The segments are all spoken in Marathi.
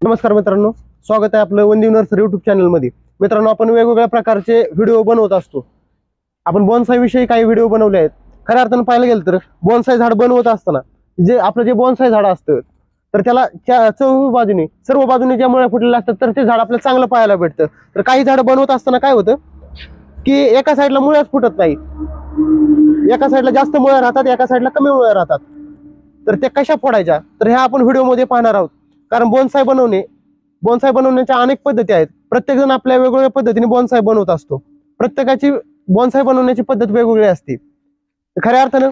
नमस्कार मित्रांनो, स्वागत आहे आपलं वंदीव नर्सरी यूट्यूब चॅनलमध्ये। मित्रांनो, आपण वेगवेगळ्या प्रकारचे व्हिडिओ बनवत असतो। आपण बोन्साई विषयी काही व्हिडिओ बनवले आहेत। खऱ्या अर्थानं पाहायला गेलं तर बोन्साई झाड बनवत असताना जे बोन्साई झाड असतं तर त्याला चौही बाजूने सर्व बाजूने ज्या मुळ्या फुटलेल्या असतात तर ते झाड आपल्याला चांगलं पाहायला भेटतं। तर काही झाड बनवत असताना काय होतं की एका साईडला मुळ्याच फुटत नाही, एका साईडला जास्त मुळ्या राहतात, एका साईडला कमी मुळ्या राहतात। तर ते कशा फोडायच्या तर ह्या आपण व्हिडिओमध्ये पाहणार आहोत। कारण बोन्साई बनवण्याच्या अनेक पद्धती आहेत। प्रत्येक जण आपल्या वेगवेगळ्या पद्धतीने बोन्साई बनवत असतो। प्रत्येकाची बोन्साई बनवण्याची पद्धत वेगवेगळी असते। खऱ्या अर्थानं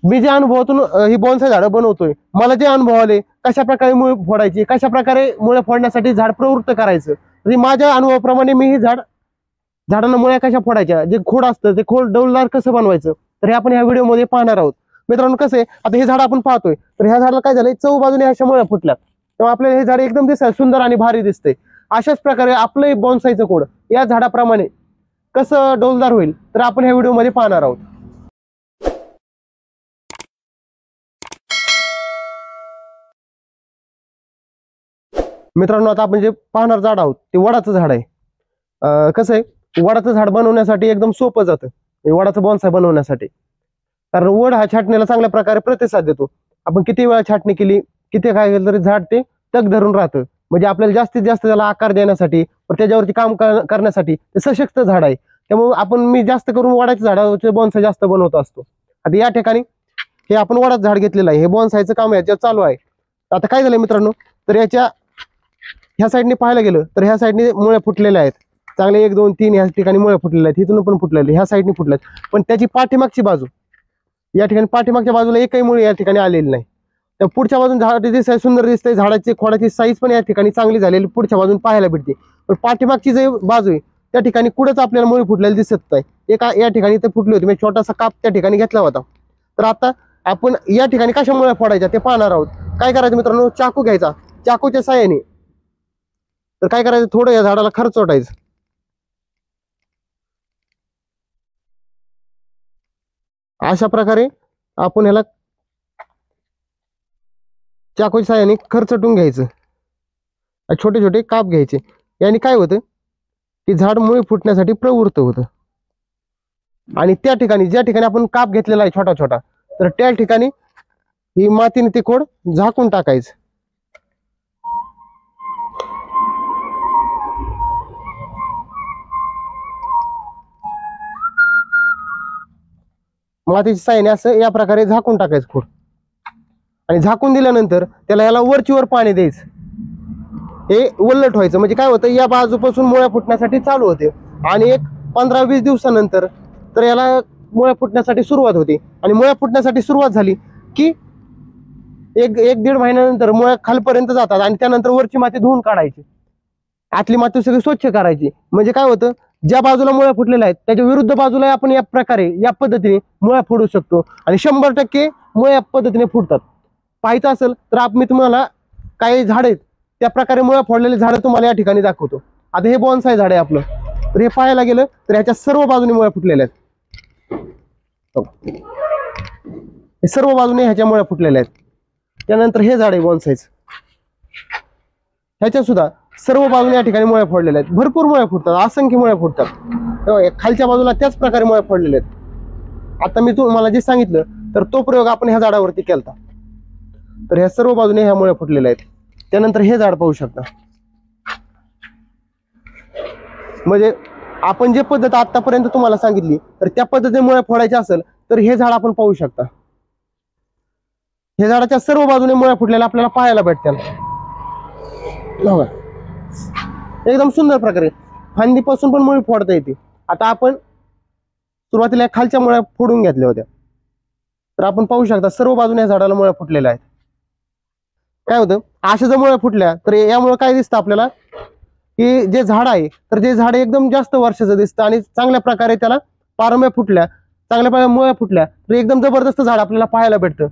मी जे अनुभवातून ही बोन्साई झाडं बनवतोय, मला जे अनुभव आले कशा प्रकारे मुळे फोडायची, कशा प्रकारे मुळे फोडण्यासाठी झाड प्रवृत्त करायचं, म्हणजे माझ्या अनुभवाप्रमाणे मी ही झाडांना मुळ्या कशा फोडायच्या, जे खोड असतं ते खोड डौलदार कसं बनवायचं, तर हे आपण ह्या व्हिडिओमध्ये पाहणार आहोत। मित्रांनो, कसं आहे, आता हे झाड आपण पाहतोय तर ह्या झाडाला काय झालंय, चौ बाजूने अशा मुळ्या फुटल्यात, तेव्हा आपल्याला हे झाड एकदम दिसायला सुंदर आणि भारी दिसतंय। अशाच प्रकारे आपलं बोन्साईचं खोड या झाडाप्रमाणे कसं डौलदार होईल तर आपण ह्या व्हिडिओमध्ये पाहणार आहोत। मित्रांनो, आता आपण जे पाहणार झाड आहोत ते वडाचं झाड आहे। कसं आहे, वडाचं झाड बनवण्यासाठी एकदम सोपं जातं वडाचं बोन्साई बनवण्यासाठी। कारण वड हा छाटणीला चांगल्या प्रकारे प्रतिसाद देतो। आपण किती वेळा छाटणी केली, किती काय केलं तरी झाड ते तग धरून राहतं। म्हणजे आपल्याला जास्तीत जास्त त्याला आकार देण्यासाठी, त्याच्यावरती काम करण्यासाठी ते सशक्त झाड आहे। त्यामुळे मी जास्त करून वडाच्या झाडाचे बोन्साई जास्त बनवत असतो। आता या ठिकाणी हे आपण वडाचं झाड घेतलेलं आहे, हे बोन्साईचं काम याच्यात चालू आहे। आता काय झालंय मित्रांनो, तर ह्या साईडने पाहायला गेलं तर ह्या साईडने मुळ्या फुटलेल्या आहेत, चांगले 1 2 3 ह्या ठिकाणी मुळ्या फुटलेल्या आहेत, इथून पण फुटलेले, ह्या साईडने फुटल्यात। पण त्याची पाठीमागची बाजू, या ठिकाणी पाठीमागच्या बाजूला एकही मुळी या ठिकाणी आलेली नाही। तर पुढच्या बाजून झाड दिसतंय, सुंदर दिसतंय, झाडाची खोडाची साईज पण या ठिकाणी चांगली झालेली पुढच्या बाजून पाहायला भेटते। पण पाठीमागची जी बाजू आहे त्या ठिकाणी कुठंच आपल्याला मुळी फुटलेली दिसत नाही। या ठिकाणी तर फुटली होती, मी छोटासा काप त्या ठिकाणी घेतला होता। तर आता आपण या ठिकाणी कशा मुळ्या फोडायच्या ते पाहणार आहोत। काय करायचं मित्रांनो, चाकू घ्यायचा, चाकूच्या साहाय्याने तर काय करायचं, थोडं या झाडाला खरचोटायचं। अशा प्रकारे आपण ह्याला चाकूच्या साहाय्याने खरचटून घ्यायचं, छोटे छोटे काप घ्यायचे। याने काय होतं की झाड मुळी फुटण्यासाठी प्रवृत्त होतं। आणि त्या ठिकाणी ज्या ठिकाणी आपण काप घेतलेला आहे छोटा छोटा, तर त्या ठिकाणी ही मातीने ते खोड झाकून टाकायचं। मातीच्या साहाय्याने असं या प्रकारे झाकून टाकायचं खोड। आणि झाकून दिल्यानंतर याला वरचीवर पाणी द्यायचं, हे उलट व्हायचं। म्हणजे काय होतं, या बाजूपासून मुळ्या फुटण्यासाठी चालू होते आणि एक 15-20 दिवसानंतर तर याला मुळ्या फुटण्यासाठी सुरुवात होते। आणि मुळ्या फुटण्यासाठी सुरुवात झाली की एक 1-1.5 महिन्यानंतर मुळ्या खालपर्यंत जातात आणि त्यानंतर वरची माती धुवून काढायची, आतली माती सगळी स्वच्छ करायची। म्हणजे काय होतं, ज्या बाजूला मुळ्या फुटलेल्या आहेत त्याच्या विरुद्ध बाजूला आपण या प्रकारे या पद्धतीने मुळ्या फोडू शकतो आणि 100% मुळ्या या पद्धतीने फुटतात। पाहायचं असेल तर मी तुम्हाला काही झाड आहेत त्या प्रकारे मुळ्या फोडलेले झाड तुम्हाला या ठिकाणी दाखवतो। आता हे बोन्साई झाड आहे आपलं, तर हे पाहायला गेलं तर ह्याच्या सर्व बाजूने मुळ्या फुटलेल्या आहेत, हे सर्व बाजूने ह्याच्या मुळ्या फुटलेल्या आहेत। त्यानंतर हे झाड आहे बोन्साईचं, ह्याच्या सुद्धा सर्व बाजूने या ठिकाणी मुळ्या फोडलेल्या आहेत। भरपूर मुळ्या फुटतात, असंख्य मुळ्या फुटतात। खालच्या बाजूला त्याच प्रकारे मुळ्या फोडलेल्या आहेत। आता मी तुम्हाला जे सांगितलं तर तो प्रयोग आपण ह्या झाडावरती केलता, तर ह्या सर्व बाजूने ह्या मुळ्या फुटलेल्या आहेत। त्यानंतर हे झाड पाहू शकता। म्हणजे आपण जे पद्धत आतापर्यंत तुम्हाला सांगितली तर त्या पद्धतीने मुळ्या फोडायच्या असेल तर हे झाड आपण पाहू शकता। हे झाडाच्या सर्व बाजूने मुळ्या फुटलेल्या आपल्याला पाहायला भेटतील, एकदम सुंदर प्रकारे फांदीपासून पण मुळी फोडता येते। आता आपण सुरुवातीला खालच्या मुळ्या फोडून घेतल्या होत्या, तर आपण पाहू शकता सर्व बाजूने या झाडाला मुळ्या फुटलेल्या आहेत। काय होतं, अशा जर मुळ्या फुटल्या तर यामुळे काय दिसतं आपल्याला की जे झाड आहे तर ते झाड एकदम जास्त वर्षाचं दिसतं आणि चांगल्या प्रकारे त्याला पारंब्या फुटल्या, चांगल्या प्रकारे मुळ्या फुटल्या तर एकदम जबरदस्त झाड आपल्याला पाहायला भेटतं।